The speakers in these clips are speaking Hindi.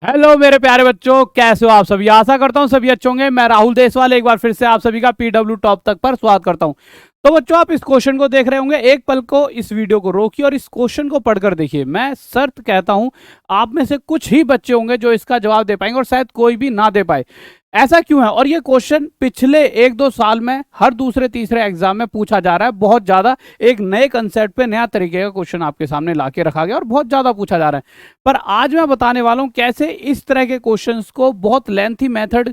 हेलो मेरे प्यारे बच्चों, कैसे हो आप सभी। आशा करता हूँ सभी अच्छे होंगे। मैं राहुल देसवाल एक बार फिर से आप सभी का पीडब्ल्यू टॉप तक पर स्वागत करता हूँ। तो बच्चों, आप इस क्वेश्चन को देख रहे होंगे। एक पल को इस वीडियो को रोकिए और इस क्वेश्चन को पढ़कर देखिए। मैं शर्त कहता हूं आप में से कुछ ही बच्चे होंगे जो इसका जवाब दे पाएंगे और शायद कोई भी ना दे पाए। ऐसा क्यों है? और ये क्वेश्चन पिछले 1-2 साल में हर दूसरे तीसरे एग्जाम में पूछा जा रहा है। बहुत ज्यादा एक नए कंसेप्ट पे नया तरीके का क्वेश्चन आपके सामने लाके रखा गया और बहुत ज्यादा पूछा जा रहा है। पर आज मैं बताने वाला हूं कैसे इस तरह के क्वेश्चंस को बहुत लेंथी मेथड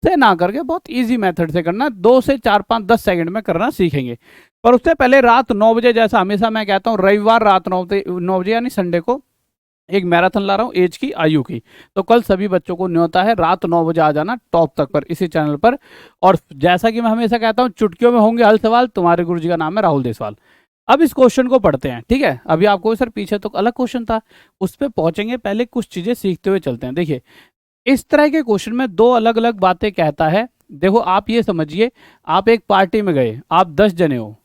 से ना करके बहुत इजी मेथड से करना, 2 से 4, 5, 10 सेकंड में करना सीखेंगे। पर उससे पहले रात 9 बजे, जैसा हमेशा मैं कहता हूँ, रविवार रात 9 बजे यानी संडे को एक मैराथन ला रहा हूँ एज की, आयु की। तो कल सभी बच्चों को न्योता है रात 9 बजे आ जाना टॉप तक पर, इसी चैनल पर। और जैसा कि मैं हमेशा कहता हूँ, चुटकियों में होंगे हल सवाल। तुम्हारे गुरुजी का नाम है राहुल देसवाल। अब इस क्वेश्चन को पढ़ते हैं, ठीक है। अभी आपको सर पीछे तो अलग क्वेश्चन था, उस पर पहुंचेंगे। पहले कुछ चीजें सीखते हुए चलते हैं। देखिए, इस तरह के क्वेश्चन में दो अलग अलग बातें कहता है। देखो, आप ये समझिए, आप एक पार्टी में गए, आप 10 जने हो,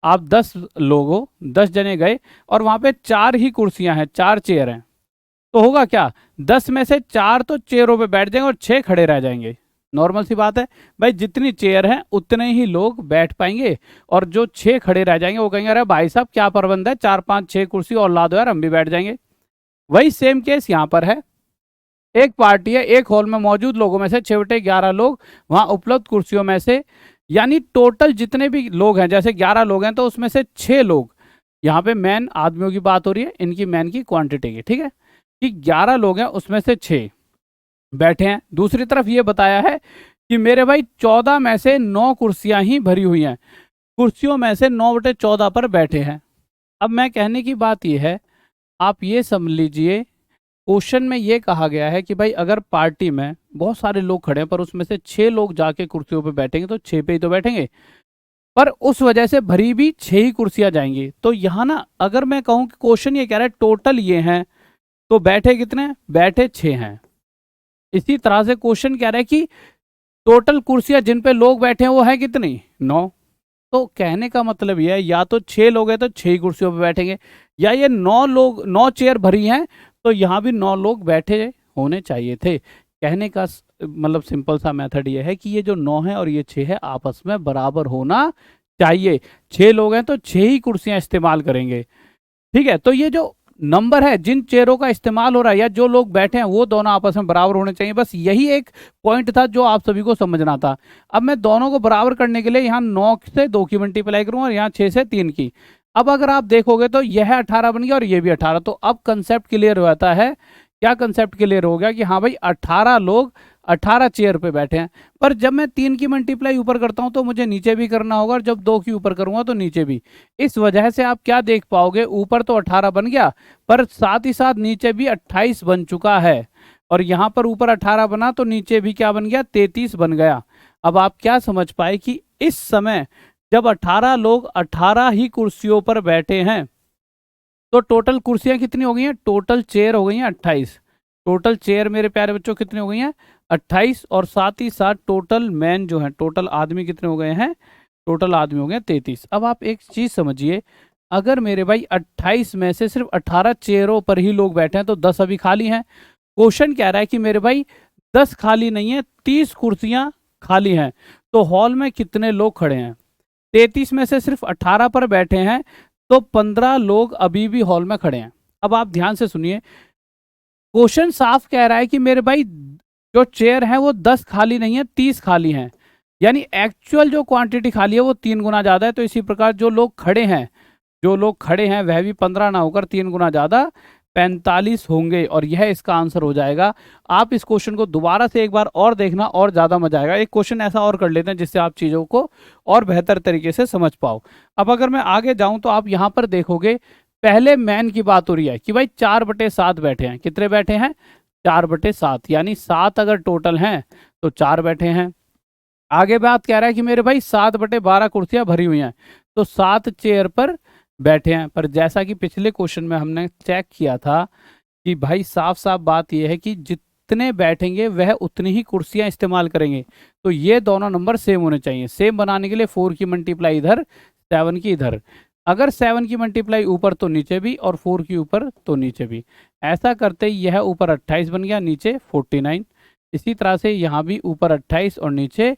आप 10 लोग हो, 10 जने गए और वहां पे 4 ही कुर्सियां हैं, 4 चेयर हैं। तो होगा क्या, 10 में से 4 तो चेयरों पे बैठ जाएंगे और 6 खड़े रह जाएंगे। नॉर्मल सी बात है भाई, जितनी चेयर हैं उतने ही लोग बैठ पाएंगे और जो 6 खड़े रह जाएंगे वो कहेंगे अरे भाई साहब क्या प्रबंध है, 4, 5, 6 कुर्सी और ला दो यार, हम भी बैठ जाएंगे। वही सेम केस यहाँ पर है। एक पार्टी है, एक हॉल में मौजूद लोगों में से 6/11 लोग वहां उपलब्ध कुर्सियों में से, यानी टोटल जितने भी लोग हैं, जैसे 11 लोग हैं तो उसमें से 6 लोग, यहाँ पे मैन आदमियों की बात हो रही है, इनकी मैन की क्वांटिटी की, ठीक है, कि 11 लोग हैं उसमें से 6 बैठे हैं। दूसरी तरफ ये बताया है कि मेरे भाई 14 में से 9 कुर्सियां ही भरी हुई हैं, कुर्सियों में से 9/14 पर बैठे हैं। अब मैं कहने की बात यह है, आप ये समझ लीजिए, क्वेश्चन में ये कहा गया है कि भाई अगर पार्टी में बहुत सारे लोग खड़े हैं पर उसमें से 6 लोग जाके कुर्सियों पे बैठेंगे तो 6 पे ही तो बैठेंगे, पर उस वजह से भरी भी 6 ही कुर्सियां जाएंगी। तो यहाँ ना, अगर मैं कहूँ कि क्वेश्चन ये कह रहा है टोटल ये हैं, तो बैठे कितने? बैठे 6 हैं। इसी तरह से क्वेश्चन कह रहा है कि टोटल कुर्सियां जिन पे लोग बैठे हैं वो है कितनी? 9। तो कहने का मतलब यह है, या तो 6 लोग हैं तो 6 ही कुर्सियों पे बैठेंगे, या ये 9 लोग, 9 चेयर भरी हैं तो यहाँ भी 9 लोग बैठे होने चाहिए थे। कहने का मतलब सिंपल सा मेथड ये है कि ये जो 9 है और ये 6 है आपस में बराबर होना चाहिए। 6 लोग हैं तो 6 ही कुर्सियां इस्तेमाल करेंगे, ठीक है। तो ये जो नंबर है, जिन चेयरों का इस्तेमाल हो रहा है या जो लोग बैठे हैं, वो दोनों आपस में बराबर होने चाहिए। बस यही एक पॉइंट था जो आप सभी को समझना था। अब मैं दोनों को बराबर करने के लिए यहाँ 9 से 2 की मल्टीप्लाई करूंगा और यहाँ 6 से 3 की। अब अगर आप देखोगे तो यह 18 बन गया और ये भी 18। तो अब कंसेप्ट क्लियर हो जाता है। क्या कंसेप्ट क्लियर हो गया कि हाँ भाई 18 लोग 18 चेयर पे बैठे हैं। पर जब मैं 3 की मल्टीप्लाई ऊपर करता हूं तो मुझे नीचे भी करना होगा, और जब 2 की ऊपर करूंगा तो नीचे भी। इस वजह से आप क्या देख पाओगे, ऊपर तो 18 बन गया पर साथ ही साथ नीचे भी 28 बन चुका है। और यहां पर ऊपर 18 बना तो नीचे भी क्या बन गया? 33 बन गया। अब आप क्या समझ पाए कि इस समय जब 18 लोग 18 ही कुर्सियों पर बैठे हैं तो टोटल कुर्सियां कितनी हो गई हैं? टोटल चेयर हो गई हैं 28। टोटल चेयर मेरे प्यारे बच्चों कितने हो गई हैं? 28। और साथ ही साथ टोटल मैन जो है, टोटल आदमी कितने हो गए हैं? टोटल आदमी हो गए 33। अब आप एक चीज समझिए, अगर मेरे भाई 28 में से सिर्फ 18 चेयरों पर ही लोग बैठे हैं तो 10 अभी खाली हैं। क्वेश्चन कह रहा है कि मेरे भाई 10 खाली नहीं है, 30 कुर्सियां खाली हैं। तो हॉल में कितने लोग खड़े हैं? 33 में से सिर्फ 18 पर बैठे हैं तो 15 लोग अभी भी हॉल में खड़े हैं। अब आप ध्यान से सुनिए, क्वेश्चन साफ कह रहा है कि मेरे भाई जो चेयर है वो 10 खाली नहीं है, 30 खाली हैं। यानी एक्चुअल जो क्वांटिटी खाली है वो 3 गुना ज्यादा है। तो इसी प्रकार जो लोग खड़े हैं, जो लोग खड़े हैं वह भी 15 ना होकर 3 गुना ज्यादा 45 होंगे, और यह इसका आंसर हो जाएगा। आप इस क्वेश्चन को दोबारा से एक बार और देखना और ज्यादा मजा आएगा। एक क्वेश्चन ऐसा और कर लेते हैं जिससे आप चीजों को और बेहतर तरीके से समझ पाओ। अब अगर मैं आगे जाऊं तो आप यहां पर देखोगे, पहले मैन की बात हो रही है कि भाई 4/7 बैठे हैं। कितने बैठे हैं? 4/7, यानी 7 अगर टोटल हैं तो 4 बैठे हैं। आगे बात कह रहा है कि मेरे भाई 7/12 कुर्सियां भरी हुई हैं, तो 7 चेयर पर बैठे हैं। पर जैसा कि पिछले क्वेश्चन में हमने चेक किया था कि भाई साफ साफ बात यह है कि जितने बैठेंगे वह उतनी ही कुर्सियां इस्तेमाल करेंगे। तो ये दोनों नंबर सेम होने चाहिए। सेम बनाने के लिए 4 की मल्टीप्लाई इधर, 7 की इधर। अगर 7 की मल्टीप्लाई ऊपर तो नीचे भी और 4 की ऊपर तो नीचे भी। ऐसा करते ही यह ऊपर 28 बन गया, नीचे 49। इसी तरह से यहाँ भी ऊपर 28 और नीचे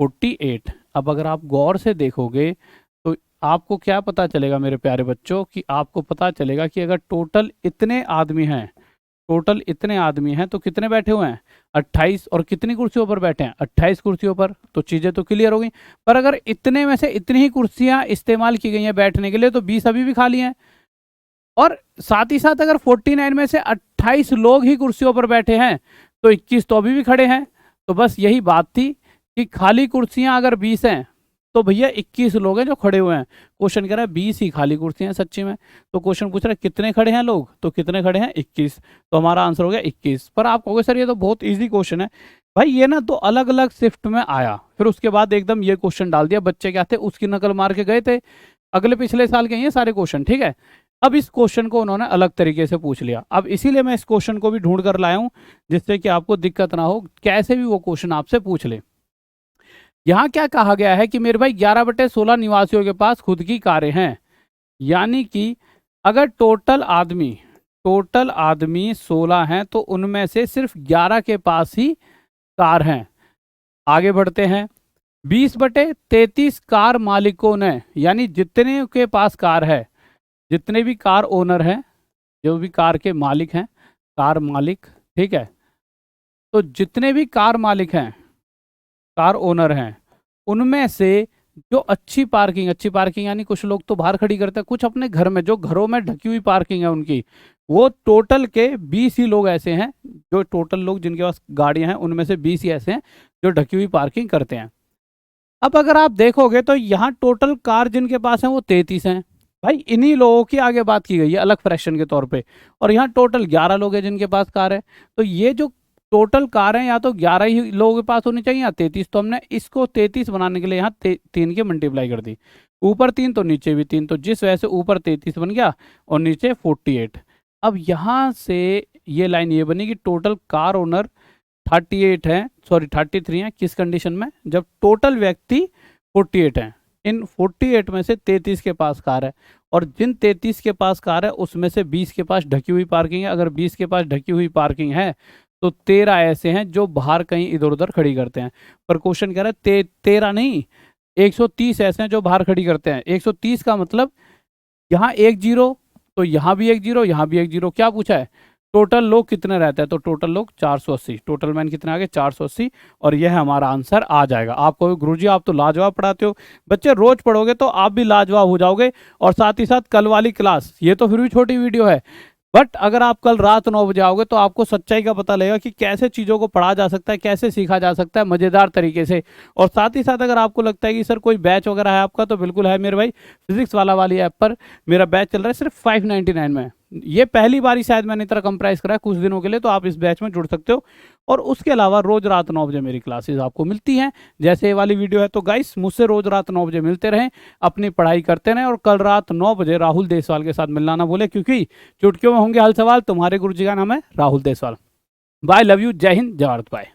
48। अब अगर आप गौर से देखोगे तो आपको क्या पता चलेगा मेरे प्यारे बच्चों, कि आपको पता चलेगा कि अगर टोटल इतने आदमी हैं, टोटल इतने आदमी हैं तो कितने बैठे हुए हैं, 28, और कितनी कुर्सियों पर बैठे हैं, 28 कुर्सियों पर। तो चीज़ें तो क्लियर हो गई। पर अगर इतने में से इतनी ही कुर्सियां इस्तेमाल की गई हैं बैठने के लिए, तो 20 अभी भी खाली हैं। और साथ ही साथ अगर 49 में से 28 लोग ही कुर्सियों पर बैठे हैं तो 21 तो अभी भी खड़े हैं। तो बस यही बात थी कि खाली कुर्सियां अगर 20 हैं तो भैया 21 लोग हैं जो खड़े हुए हैं। क्वेश्चन कह रहा है 20 ही खाली कुर्सियां हैं सच्ची में। तो क्वेश्चन पूछ रहा है कितने खड़े हैं लोग, तो कितने खड़े हैं, 21। तो हमारा आंसर हो गया 21। पर आप कहोगे सर ये तो बहुत ईजी क्वेश्चन है। भाई ये ना तो अलग अलग शिफ्ट में आया, फिर उसके बाद एकदम ये क्वेश्चन डाल दिया। बच्चे क्या थे, उसकी नकल मार के गए थे, अगले पिछले साल के ये सारे क्वेश्चन, ठीक है। अब इस क्वेश्चन को उन्होंने अलग तरीके से पूछ लिया। अब इसीलिए मैं इस क्वेश्चन को भी ढूंढ कर लाया हूं, जिससे कि आपको दिक्कत ना हो, कैसे भी वो क्वेश्चन आपसे पूछ ले। यहां क्या कहा गया है कि मेरे भाई 11/16 निवासियों के पास खुद की कारें हैं। यानी कि अगर टोटल आदमी 16 हैं तो उनमें से सिर्फ 11 के पास ही कार हैं। आगे बढ़ते हैं। 20/33 कार मालिकों ने, यानी जितने के पास कार है, जितने भी कार ओनर हैं, जो भी कार के मालिक हैं, कार मालिक, ठीक है। तो जितने भी कार मालिक हैं, कार ओनर हैं, उनमें से जो अच्छी पार्किंग यानी कुछ लोग तो बाहर खड़ी करते हैं, कुछ अपने घर में, जो घरों में ढकी हुई पार्किंग है उनकी, वो टोटल के 20 ही लोग ऐसे हैं, जो टोटल लोग जिनके पास गाड़ियां हैं उनमें से 20 ही ऐसे हैं जो ढकी हुई पार्किंग करते हैं। अब अगर आप देखोगे तो यहाँ टोटल कार जिनके पास है वो 33 हैं। भाई इन्हीं लोगों की आगे बात की गई है अलग फ्रैक्शन के तौर पे, और यहाँ टोटल 11 लोग हैं जिनके पास कार है। तो ये जो टोटल कार है या तो 11 ही लोगों के पास होनी चाहिए या 33। तो हमने इसको 33 बनाने के लिए यहाँ 3 की मल्टीप्लाई कर दी, ऊपर 3 तो नीचे भी 3, तो जिस वजह से ऊपर 33 बन गया और नीचे 48। अब यहाँ से ये लाइन ये बनी कि टोटल कार ओनर 38 हैं, सॉरी 33 हैं। किस कंडीशन में, जब टोटल व्यक्ति 48 हैं। इन 48 में से 33 के पास कार है, और जिन 33 के पास कार है उसमें से 20 के पास ढकी हुई पार्किंग है। अगर 20 के पास ढकी हुई पार्किंग है तो 13 ऐसे हैं जो बाहर कहीं इधर उधर खड़ी करते हैं। पर क्वेश्चन कह रहा है 13 नहीं, 130 ऐसे हैं जो बाहर खड़ी करते हैं। 130 का मतलब यहाँ 1 0, तो यहाँ भी 1 0, यहाँ भी 1 0। क्या पूछा है, टोटल लोग कितने रहते हैं, तो टोटल लोग 480। टोटल मैन कितने आ गए, 480। और यह हमारा आंसर आ जाएगा। आपको गुरुजी आप तो लाजवाब पढ़ाते हो, बच्चे रोज पढ़ोगे तो आप भी लाजवाब हो जाओगे। और साथ ही साथ कल वाली क्लास, ये तो फिर भी छोटी वीडियो है, बट अगर आप कल रात 9 बजे आओगे तो आपको सच्चाई का पता लगेगा कि कैसे चीज़ों को पढ़ा जा सकता है, कैसे सीखा जा सकता है मज़ेदार तरीके से। और साथ ही साथ अगर आपको लगता है कि सर कोई बैच वगैरह है आपका, तो बिल्कुल है मेरे भाई। फिजिक्स वाली ऐप पर मेरा बैच चल रहा है सिर्फ 599 में। ये पहली बार ही शायद मैंने इतना कम प्राइस करा है कुछ दिनों के लिए, तो आप इस बैच में जुड़ सकते हो। और उसके अलावा रोज रात 9 बजे मेरी क्लासेस आपको मिलती हैं, जैसे ये वाली वीडियो है। तो गाइस मुझसे रोज रात 9 बजे मिलते रहें, अपनी पढ़ाई करते रहें, और कल रात 9 बजे राहुल देसवाल के साथ मिलना ना भूले, क्योंकि चुटकियों में होंगे हल सवाल। तुम्हारे गुरुजी का नाम है Rahul Deswal. Bye, love you, जय हिंद, जय भारत, बाय।